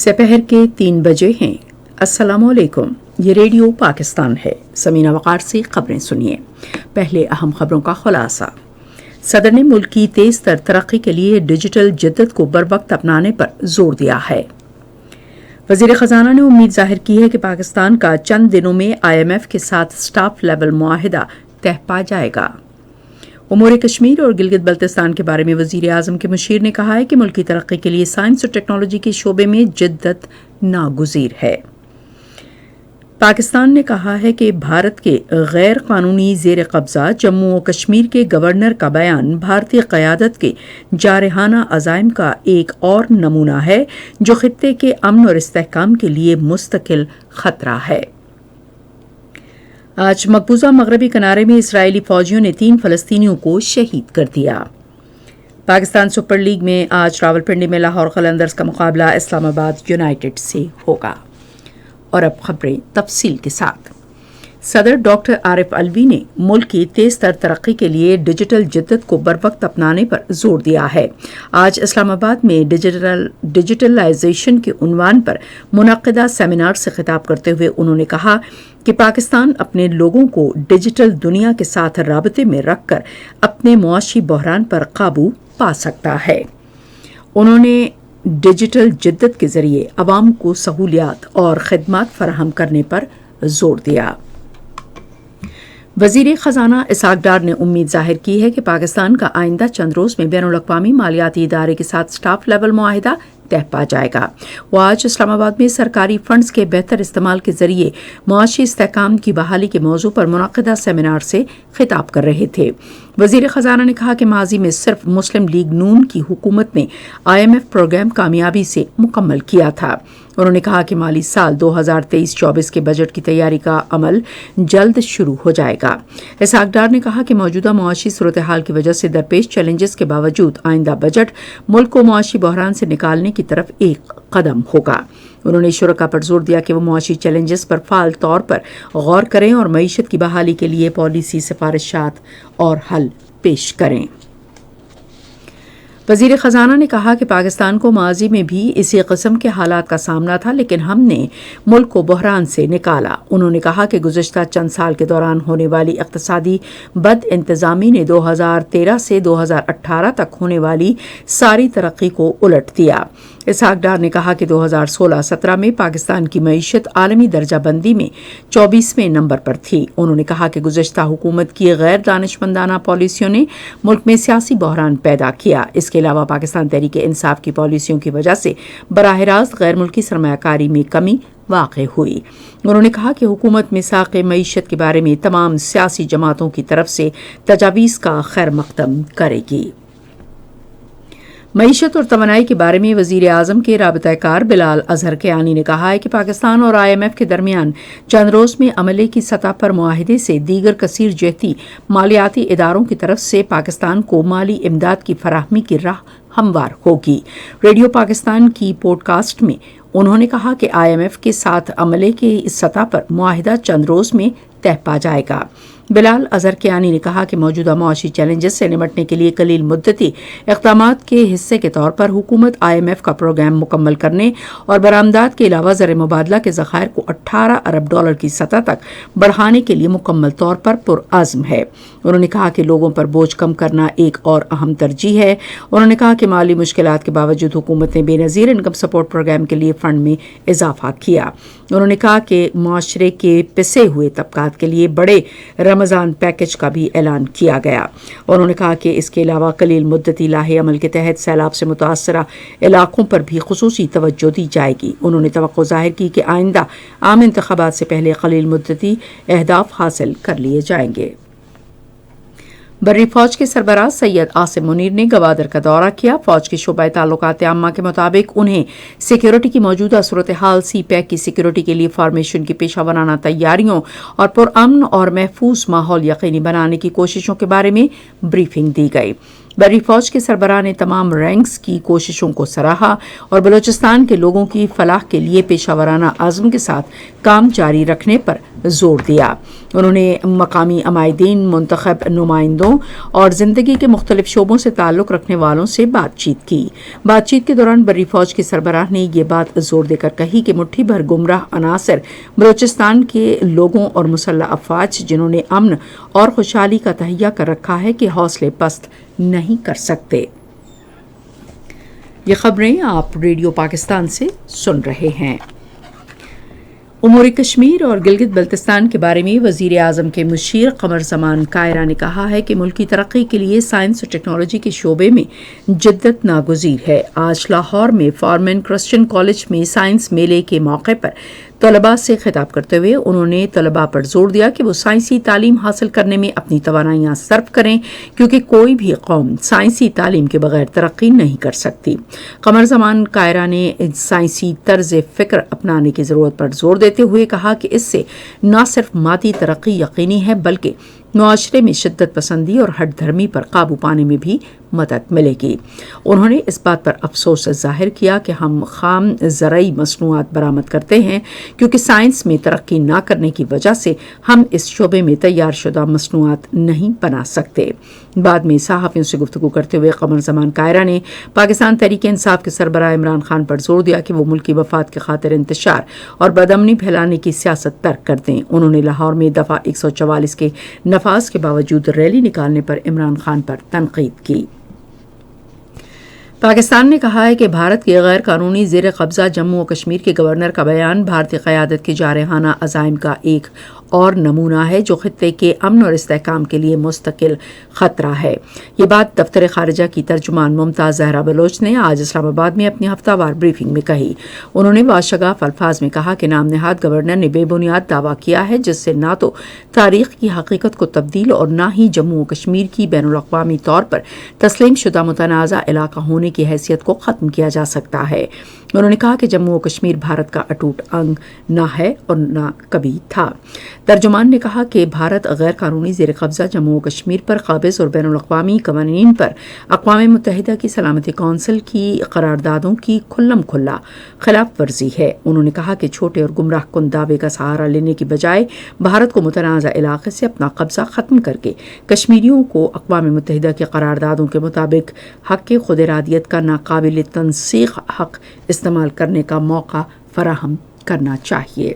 سپہر کے 3 بجے ہیں۔ السلام علیکم، یہ ریڈیو پاکستان ہے۔ سمینہ وقار سے خبریں سنیے۔ پہلے اہم خبروں کا خلاصہ۔ صدر نے ملک کی تیز تر ترقی کے لیے ڈیجیٹل جدت کو بروقت اپنانے پر زور دیا ہے۔ وزیر خزانہ نے امید ظاہر کی ہے کہ پاکستان کا چند دنوں میں IMF کے ساتھ اسٹاف لیول معاہدہ طے پا جائے گا۔ امور کشمیر اور گلگت بلتستان کے بارے میں وزیر اعظم کے مشیر نے کہا ہے کہ ملک کی ترقی کے لیے سائنس اور ٹیکنالوجی کے شعبے میں جدت ناگزیر ہے۔ پاکستان نے کہا ہے کہ بھارت کے غیر قانونی زیر قبضہ جموں و کشمیر کے گورنر کا بیان بھارتی قیادت کے جارحانہ عزائم کا ایک اور نمونہ ہے جو خطے کے امن اور استحکام کے لیے مستقل خطرہ ہے۔ آج مقبوضہ مغربی کنارے میں اسرائیلی فوجیوں نے 3 فلسطینیوں کو شہید کر دیا۔ پاکستان سپر لیگ میں آج راولپنڈی میں لاہور قلندرز کا مقابلہ اسلام آباد یونائیٹڈ سے ہوگا۔ اور اب خبریں تفصیل کے ساتھ۔ صدر ڈاکٹر عارف علوی نے ملک کی تیز تر ترقی کے لیے ڈیجیٹل جدت کو بروقت اپنانے پر زور دیا ہے۔ آج اسلام آباد میں ڈیجیٹلائزیشن کے عنوان پر منعقدہ سیمینار سے خطاب کرتے ہوئے انہوں نے کہا کہ پاکستان اپنے لوگوں کو ڈیجیٹل دنیا کے ساتھ رابطے میں رکھ کر اپنے معاشی بحران پر قابو پا سکتا ہے۔ انہوں نے ڈیجیٹل جدت کے ذریعے عوام کو سہولیات اور خدمات فراہم کرنے پر زور دیا۔ وزیر خزانہ اسحاق ڈار نے امید ظاہر کی ہے کہ پاکستان کا آئندہ چند روز میں بین الاقوامی مالیاتی ادارے کے ساتھ اسٹاف لیول معاہدہ طے پا جائے گا۔ وہ آج اسلام آباد میں سرکاری فنڈز کے بہتر استعمال کے ذریعے معاشی استحکام کی بحالی کے موضوع پر منعقدہ سیمینار سے خطاب کر رہے تھے۔ وزیر خزانہ نے کہا کہ ماضی میں صرف مسلم لیگ نون کی حکومت نے IMF پروگرام کامیابی سے مکمل کیا تھا۔ انہوں نے کہا کہ مالی سال 2023-24 کے بجٹ کی تیاری کا عمل جلد شروع ہو جائے گا۔ اسحاق ڈار نے کہا کہ موجودہ معاشی صورتحال کی وجہ سے درپیش چیلنجز کے باوجود آئندہ بجٹ ملک کو معاشی بحران سے نکالنے کی طرف ایک قدم ہوگا۔ انہوں نے شرکاء پر زور دیا کہ وہ معاشی چیلنجز پر فعال طور پر غور کریں اور معیشت کی بحالی کے لیے پالیسی سفارشات اور حل پیش کریں۔ وزیر خزانہ نے کہا کہ پاکستان کو ماضی میں بھی اسی قسم کے حالات کا سامنا تھا لیکن ہم نے ملک کو بحران سے نکالا۔ انہوں نے کہا کہ گزشتہ چند سال کے دوران ہونے والی اقتصادی بد انتظامی نے 2013 سے 2018 تک ہونے والی ساری ترقی کو الٹ دیا۔ اسحاق ڈار نے کہا کہ 2016-17 میں پاکستان کی معیشت عالمی درجہ بندی میں 24ویں نمبر پر تھی۔ انہوں نے کہا کہ گزشتہ حکومت کی غیر دانشمندانہ پالیسیوں نے ملک میں سیاسی بحران پیدا کیا۔ اس کے علاوہ پاکستان تحریک انصاف کی پالیسیوں کی وجہ سے براہ راست غیر ملکی سرمایہ کاری میں کمی واقع ہوئی۔ انہوں نے کہا کہ حکومت مساق معیشت کے بارے میں تمام سیاسی جماعتوں کی طرف سے تجاویز کا خیر مقدم کرے گی۔ معیشت اور توانائی کے بارے میں وزیر اعظم کے رابطہ کار بلال اظہر کیانی نے کہا ہے کہ پاکستان اور IMF کے درمیان چند روز میں عملے کی سطح پر معاہدے سے دیگر کثیر جہتی مالیاتی اداروں کی طرف سے پاکستان کو مالی امداد کی فراہمی کی راہ ہموار ہوگی۔ ریڈیو پاکستان کی پوڈ کاسٹ میں انہوں نے کہا کہ IMF کے ساتھ عملے کی اس سطح پر معاہدہ چند روز میں طے پا جائے گا۔ بلال اظہر کیانی نے کہا کہ موجودہ معاشی چیلنجز سے نمٹنے کے لیے قلیل مدتی اقدامات کے حصے کے طور پر حکومت IMF کا پروگرام مکمل کرنے اور برآمدات کے علاوہ زر مبادلہ کے ذخائر کو $18 ارب کی سطح تک بڑھانے کے لیے مکمل طور پر پرعزم ہے۔ انہوں نے کہا کہ لوگوں پر بوجھ کم کرنا ایک اور اہم ترجیح ہے۔ انہوں نے کہا کہ مالی مشکلات کے باوجود حکومت نے بے نظیر انکم سپورٹ پروگرام کے لیے فنڈ میں اضافہ کیا۔ انہوں نے کہا کہ معاشرے کے پسے ہوئے طبقات کے لیے بڑے رمضان پیکج کا بھی اعلان کیا گیا۔ انہوں نے کہا کہ اس کے علاوہ قلیل مدتی لاہے عمل کے تحت سیلاب سے متاثرہ علاقوں پر بھی خصوصی توجہ دی جائے گی۔ انہوں نے توقع ظاہر کی کہ آئندہ عام انتخابات سے پہلے قلیل مدتی اہداف حاصل کر لیے جائیں گے۔ بری فوج کے سربراہ سید عاصم منیر نے گوادر کا دورہ کیا۔ فوج کے شعبہ تعلقات عامہ کے مطابق انہیں سیکیورٹی کی موجودہ صورتحال، سی پیک کی سیکیورٹی کے لیے فارمیشن کی پیشہ ورانہ تیاریوں اور پرامن اور محفوظ ماحول یقینی بنانے کی کوششوں کے بارے میں بریفنگ دی گئی۔ بری فوج کے سربراہ نے تمام رینکس کی کوششوں کو سراہا اور بلوچستان کے لوگوں کی فلاح کے لیے پیشہ ورانہ عزم کے ساتھ کام جاری رکھنے پر زور دیا۔ انہوں نے مقامی عمائدین، منتخب نمائندوں اور زندگی کے مختلف شعبوں سے تعلق رکھنے والوں سے بات چیت کی۔ بات چیت کے دوران بری فوج کے سربراہ نے یہ بات زور دے کر کہی کہ مٹھی بھر گمراہ عناصر بلوچستان کے لوگوں اور مسلح افواج جنہوں نے امن اور خوشحالی کا تہیہ کر رکھا ہے کہ حوصلے پست نہیں کر سکتے۔ یہ خبریں آپ ریڈیو پاکستان سے سن رہے ہیں۔ امور کشمیر اور گلگت بلتستان کے بارے میں وزیر اعظم کے مشیر قمر زمان کائرہ نے کہا ہے کہ ملکی ترقی کے لیے سائنس اور ٹیکنالوجی کے شعبے میں جدت ناگزیر ہے۔ آج لاہور میں فارمن کرسچن کالج میں سائنس میلے کے موقع پر طلباء سے خطاب کرتے ہوئے انہوں نے طلباء پر زور دیا کہ وہ سائنسی تعلیم حاصل کرنے میں اپنی توانائیاں صرف کریں، کیونکہ کوئی بھی قوم سائنسی تعلیم کے بغیر ترقی نہیں کر سکتی۔ قمر زمان کائرہ نے سائنسی طرز فکر اپنانے کی ضرورت پر زور دیتے ہوئے کہا کہ اس سے نہ صرف مادی ترقی یقینی ہے بلکہ معاشرے میں شدت پسندی اور ہٹ دھرمی پر قابو پانے میں بھی مدد ملے گی۔ انہوں نے اس بات پر افسوس ظاہر کیا کہ ہم خام زرعی مصنوعات برآمد کرتے ہیں کیونکہ سائنس میں ترقی نہ کرنے کی وجہ سے ہم اس شعبے میں تیار شدہ مصنوعات نہیں بنا سکتے۔ بعد میں صحافیوں سے گفتگو کرتے ہوئے قمر زمان کائرہ نے پاکستان تحریک انصاف کے سربراہ عمران خان پر زور دیا کہ وہ ملکی مفاد کی خاطر انتشار اور بدامنی پھیلانے کی سیاست ترک کر دیں۔ انہوں نے لاہور میں دفعہ 144 کے نفاذ کے باوجود ریلی نکالنے پر عمران خان پر تنقید کی۔ پاکستان نے کہا ہے کہ بھارت کے غیر قانونی زیر قبضہ جموں و کشمیر کے گورنر کا بیان بھارتی قیادت کے جارحانہ عزائم کا ایک اور نمونہ ہے جو خطے کے امن اور استحکام کے لیے مستقل خطرہ ہے۔ یہ بات دفتر خارجہ کی ترجمان ممتاز زہرا بلوچ نے آج اسلام آباد میں اپنی ہفتہ وار بریفنگ میں کہی۔ انہوں نے واشگاف الفاظ میں کہا کہ نام نہاد گورنر نے بے بنیاد دعویٰ کیا ہے جس سے نہ تو تاریخ کی حقیقت کو تبدیل اور نہ ہی جموں و کشمیر کی بین الاقوامی طور پر تسلیم شدہ متنازع علاقہ ہونے کی حیثیت کو ختم کیا جا سکتا ہے۔ انہوں نے کہا کہ جموں و کشمیر بھارت کا اٹوٹ انگ نہ ہے اور نہ کبھی تھا۔ ترجمان نے کہا کہ بھارت غیر قانونی زیر قبضہ جموں و کشمیر پر قابض اور بین الاقوامی قوانین پر اقوام متحدہ کی سلامتی کونسل کی قراردادوں کی کھلم کھلا خلاف ورزی ہے۔ انہوں نے کہا کہ چھوٹے اور گمراہ کن دعوے کا سہارا لینے کی بجائے بھارت کو متنازع علاقے سے اپنا قبضہ ختم کر کے کشمیریوں کو اقوام متحدہ کی قراردادوں کے مطابق حق خود ارادیت کا ناقابل تنسیق حق استعمال کرنے کا موقع فراہم کرنا چاہیے۔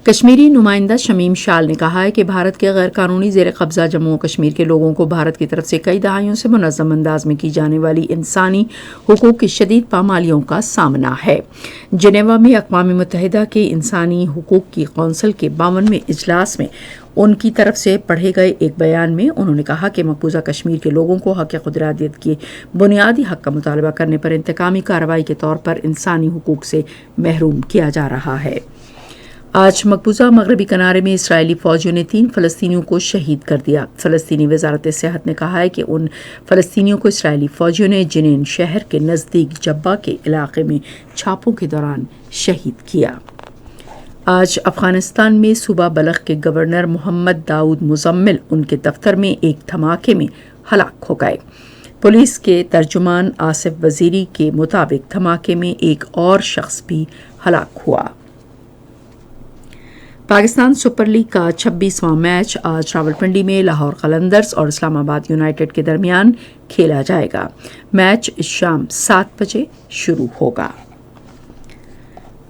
کشمیری نمائندہ شمیم شال نے کہا ہے کہ بھارت کے غیر قانونی زیر قبضہ جموں و کشمیر کے لوگوں کو بھارت کی طرف سے کئی دہائیوں سے منظم انداز میں کی جانے والی انسانی حقوق کی شدید پامالیوں کا سامنا ہے۔ جنیوا میں اقوام متحدہ کے انسانی حقوق کی کونسل کے 52ویں اجلاس میں ان کی طرف سے پڑھے گئے ایک بیان میں انہوں نے کہا کہ مقبوضہ کشمیر کے لوگوں کو حق خود ارادیت کے بنیادی حق کا مطالبہ کرنے پر انتقامی کارروائی کے طور پر انسانی حقوق سے محروم کیا جا رہا ہے۔ آج مقبوضہ مغربی کنارے میں اسرائیلی فوجیوں نے 3 فلسطینیوں کو شہید کر دیا۔ فلسطینی وزارت صحت نے کہا ہے کہ ان فلسطینیوں کو اسرائیلی فوجیوں نے جنین شہر کے نزدیک جبہ کے علاقے میں چھاپوں کے دوران شہید کیا۔ آج افغانستان میں صوبہ بلخ کے گورنر محمد داؤد مزمل ان کے دفتر میں ایک دھماکے میں ہلاک ہو گئے۔ پولیس کے ترجمان آصف وزیری کے مطابق دھماکے میں ایک اور شخص بھی ہلاک ہوا۔ پاکستان سپر لیگ کا 26واں میچ آج راولپنڈی میں لاہور قلندرز اور اسلام آباد یونائیٹڈ کے درمیان کھیلا جائے گا۔ میچ شام 7 بجے شروع ہوگا۔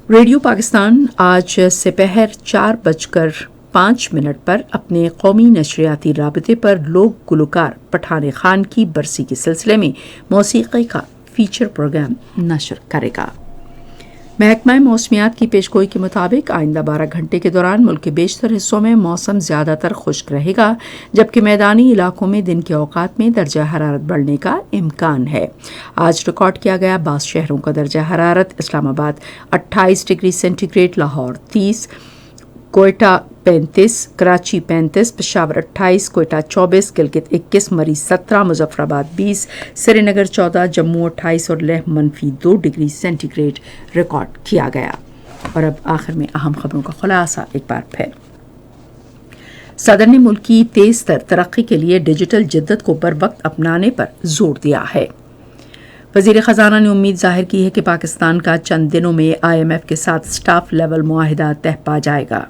ریڈیو پاکستان آج سپہر 4:05 پر اپنے قومی نشریاتی رابطے پر لوک گلوکار پٹھان خان کی برسی کے سلسلے میں موسیقی کا فیچر پروگرام نشر کرے گا۔ محکمہ موسمیات کی پیشگوئی کے مطابق آئندہ 12 گھنٹے کے دوران ملک کے بیشتر حصوں میں موسم زیادہ تر خشک رہے گا، جبکہ میدانی علاقوں میں دن کے اوقات میں درجہ حرارت بڑھنے کا امکان ہے۔ آج ریکارڈ کیا گیا بعض شہروں کا درجہ حرارت: Islamabad 28 degree centigrade, Lahore 30، Quetta 35، Karachi 35، Peshawar 28، Quetta 24، Gilgit 21، Murree 17، Muzaffarabad 20، Srinagar 14، Jammu 28 اور Leh -2 degree centigrade record کیا گیا۔ اور اب آخر میں اہم خبروں کا خلاصہ ایک بار پھر۔ صدر نے ملک کی تیز تر ترقی کے لیے ڈیجیٹل جدت کو بر وقت اپنانے پر زور دیا ہے۔ وزیر خزانہ نے امید ظاہر کی ہے کہ پاکستان کا چند دنوں میں IMF کے ساتھ اسٹاف لیول معاہدہ طے پا جائے گا۔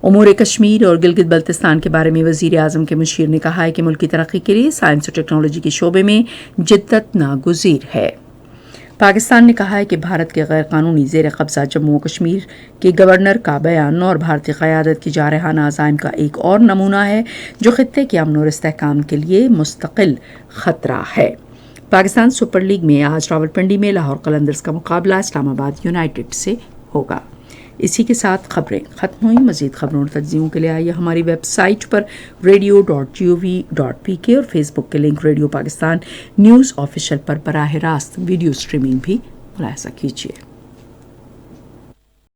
امور کشمیر اور گلگت بلتستان کے بارے میں وزیر اعظم کے مشیر نے کہا ہے کہ ملکی ترقی کے لیے سائنس اور ٹیکنالوجی کے شعبے میں جدت ناگزیر ہے۔ پاکستان نے کہا ہے کہ بھارت کے غیر قانونی زیر قبضہ جموں و کشمیر کے گورنر کا بیان اور بھارتی قیادت کی جارحانہ عزائم کا ایک اور نمونہ ہے جو خطے کے امن اور استحکام کے لیے مستقل خطرہ ہے۔ پاکستان سپر لیگ میں آج راولپنڈی میں لاہور قلندرز کا مقابلہ اسلام آباد یونائیٹڈ سے ہوگا۔ اسی کے ساتھ خبریں ختم ہوئیں۔ مزید خبروں اور تجزیوں کے لیے آئیے ہماری ویب سائٹ پر radio.gov.pk اور فیس بک کے link radio Pakistan news official پر براہ راست ویڈیو سٹریمنگ بھی ملاحظہ کیجیے۔